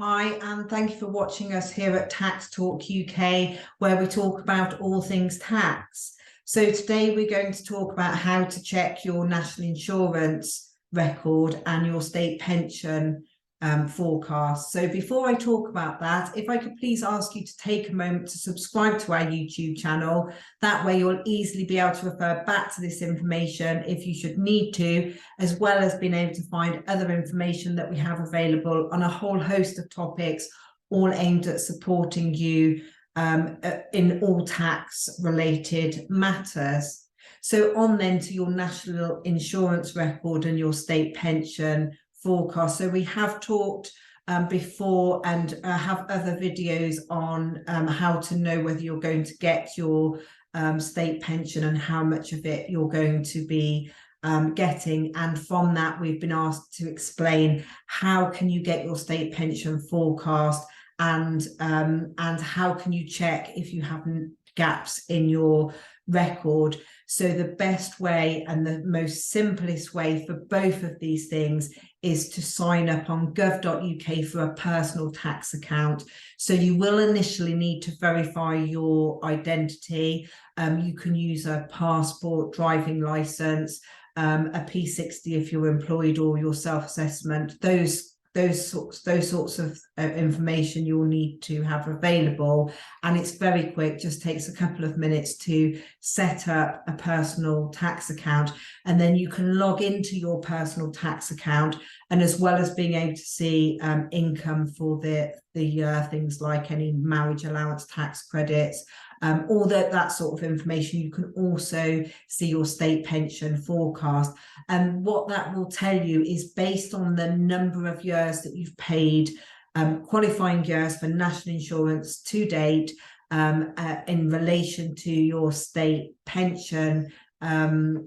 Hi, and thank you for watching us here at Tax Talk UK, where we talk about all things tax. So today we're going to talk about how to check your national insurance record and your state pension forecast. So before I talk about that, if I could please ask you to take a moment to subscribe to our YouTube channel. That way you'll easily be able to refer back to this information if you should need to, as well as being able to find other information that we have available on a whole host of topics, all aimed at supporting you in all tax related matters. So on then to your national insurance record and your state pension forecast. So we have talked before and have other videos on how to know whether you're going to get your state pension and how much of it you're going to be getting. And from that, we've been asked to explain how can you get your state pension forecast and how can you check if you have gaps in your record. So the best way and the most simplest way for both of these things is to sign up on gov.uk for a personal tax account. So you will initially need to verify your identity. You can use a passport, driving license, a P60 if you're employed, or your self-assessment. Those sorts of information you'll need to have available, and it's very quick, just takes a couple of minutes to set up a personal tax account, and then you can log into your personal tax account, and as well as being able to see income for the things like any marriage allowance tax credits, all that sort of information, you can also see your state pension forecast. And what that will tell you is based on the number of years that you've paid, qualifying years for national insurance to date, in relation to your state pension, the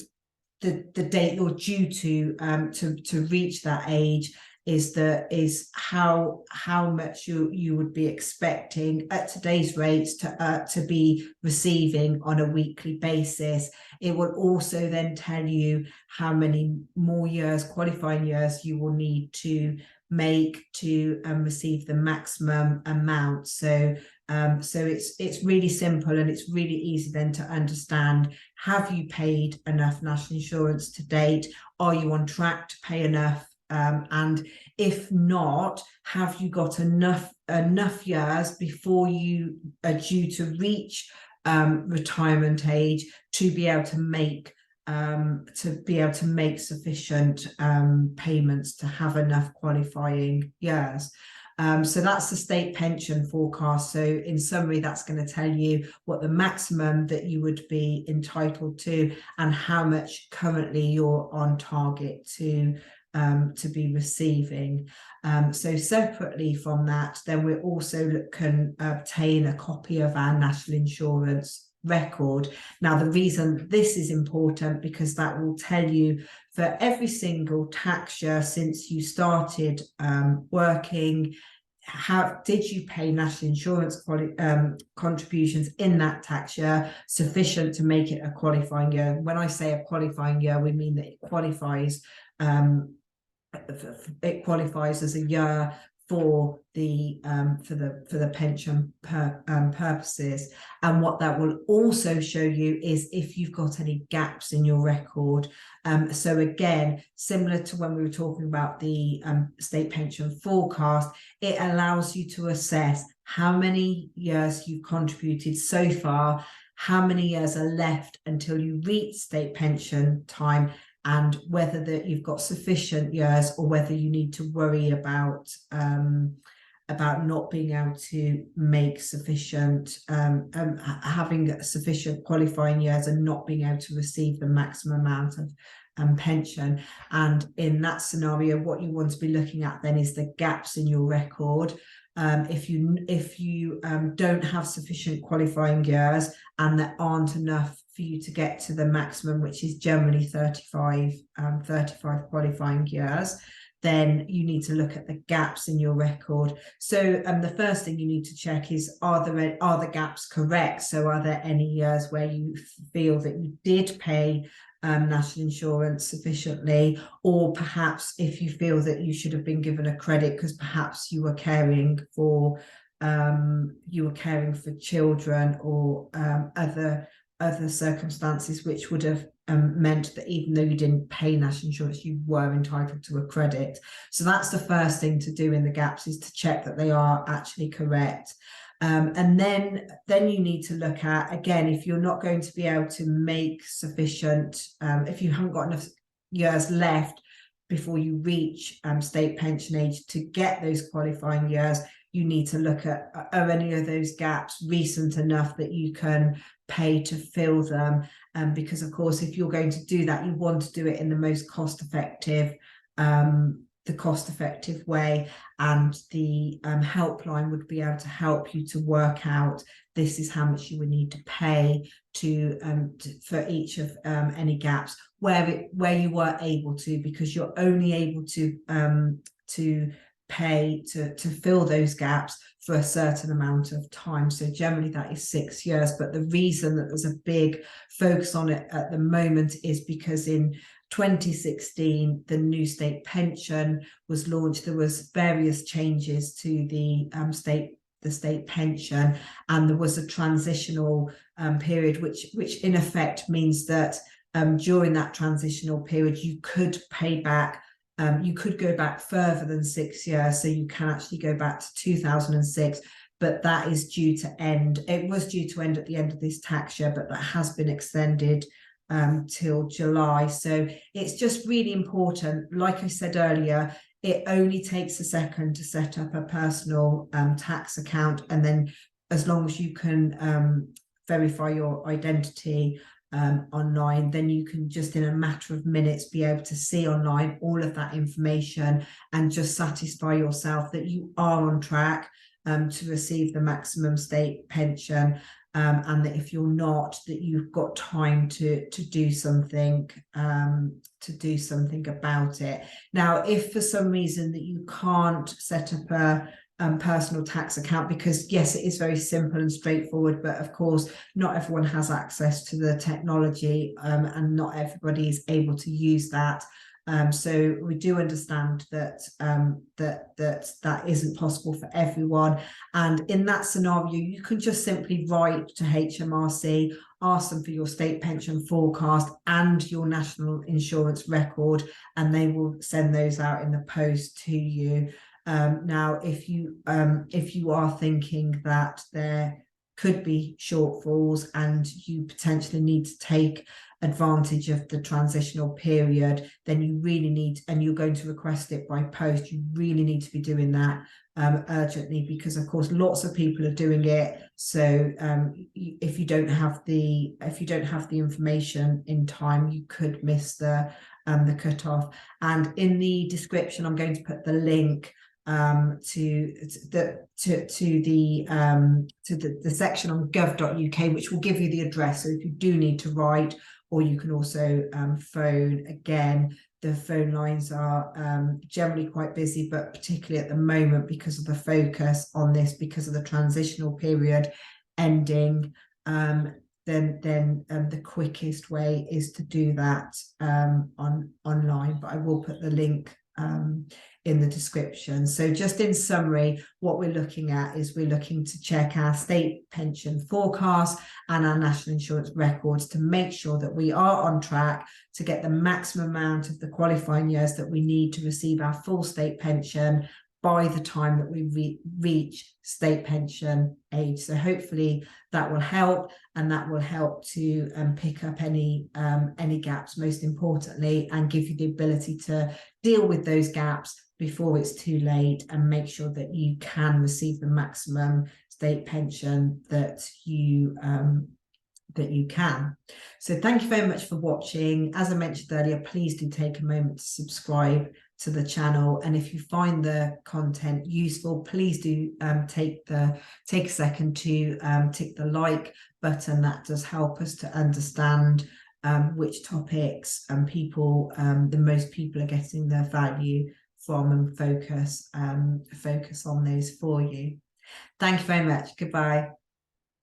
date you're due to reach that age is how much you would be expecting at today's rates to be receiving on a weekly basis. It will also then tell you how many more years, qualifying years, you will need to make to receive the maximum amount. So it's really simple, and it's really easy then to understand: have you paid enough national insurance to date? Are you on track to pay enough? And if not, have you got enough years before you are due to reach retirement age to be able to make sufficient payments to have enough qualifying years? So that's the state pension forecast. So in summary, that's going to tell you what the maximum that you would be entitled to and how much currently you're on target to be receiving. So separately from that, then we also can obtain a copy of our national insurance record. Now, the reason this is important, because that will tell you for every single tax year since you started working, did you pay national insurance contributions in that tax year sufficient to make it a qualifying year. When I say a qualifying year, we mean that it qualifies as a year for the pension purposes. And what that will also show you is if you've got any gaps in your record. So again, similar to when we were talking about the state pension forecast, it allows you to assess how many years you've contributed so far, how many years are left until you reach state pension time, and whether that you've got sufficient years or whether you need to worry about not being able to make sufficient, having sufficient qualifying years and not being able to receive the maximum amount of pension. And in that scenario, what you want to be looking at then is the gaps in your record. If you don't have sufficient qualifying years and there aren't enough for you to get to the maximum, which is generally 35 qualifying years, then you need to look at the gaps in your record. So the first thing you need to check is, are the gaps correct? So are there any years where you feel that you did pay national insurance sufficiently, or perhaps if you feel that you should have been given a credit because perhaps you were caring for children, or other circumstances which would have meant that even though you didn't pay national insurance, you were entitled to a credit. So that's the first thing to do in the gaps, is to check that they are actually correct. And then you need to look at, again, if you're not going to be able to make sufficient, if you haven't got enough years left before you reach state pension age to get those qualifying years, you need to look at, are any of those gaps recent enough that you can pay to fill them? Because of course, if you're going to do that, you want to do it in the most cost-effective way, and the helpline would be able to help you to work out, this is how much you would need to pay for each of any gaps where you were able to, because you're only able to pay to fill those gaps for a certain amount of time. So generally that is 6 years, but the reason that there's a big focus on it at the moment is because in 2016 the new state pension was launched. There was various changes to the state pension, and there was a transitional period which in effect means that during that transitional period you could pay back, you could go back further than 6 years, so you can actually go back to 2006, but that is due to end. It was due to end at the end of this tax year, but that has been extended till July. So it's just really important. Like I said earlier, it only takes a second to set up a personal tax account, and then as long as you can verify your identity online, then you can just in a matter of minutes be able to see online all of that information and just satisfy yourself that you are on track to receive the maximum state pension, and that if you're not, that you've got time to do something about it. Now, if for some reason that you can't set up a personal tax account, because yes, it is very simple and straightforward, but of course not everyone has access to the technology, and not everybody is able to use that. So we do understand that that isn't possible for everyone, and in that scenario you can just simply write to HMRC, ask them for your state pension forecast and your national insurance record, and they will send those out in the post to you. Now, if you are thinking that there could be shortfalls and you potentially need to take advantage of the transitional period, then you really need, and you're going to request it by post, you really need to be doing that urgently, because of course lots of people are doing it. So if you don't have the information in time, you could miss the cutoff. And in the description I'm going to put the link to the section on gov.uk, which will give you the address. So if you do need to write, or you can also phone. Again, the phone lines are generally quite busy, but particularly at the moment, because of the focus on this, because of the transitional period ending, then the quickest way is to do that online. But I will put the link in the description. So just in summary, what we're looking at is we're looking to check our state pension forecast and our national insurance records to make sure that we are on track to get the maximum amount of the qualifying years that we need to receive our full state pension by the time that we reach state pension age. So hopefully that will help, and that will help to pick up any gaps, most importantly, and give you the ability to deal with those gaps before it's too late, and make sure that you can receive the maximum state pension that you can. So thank you very much for watching. As I mentioned earlier, please do take a moment to subscribe to the channel, and if you find the content useful, please do take a second to tick the like button. That does help us to understand which topics the most people are getting their value from, and focus on those for you. Thank you very much. Goodbye.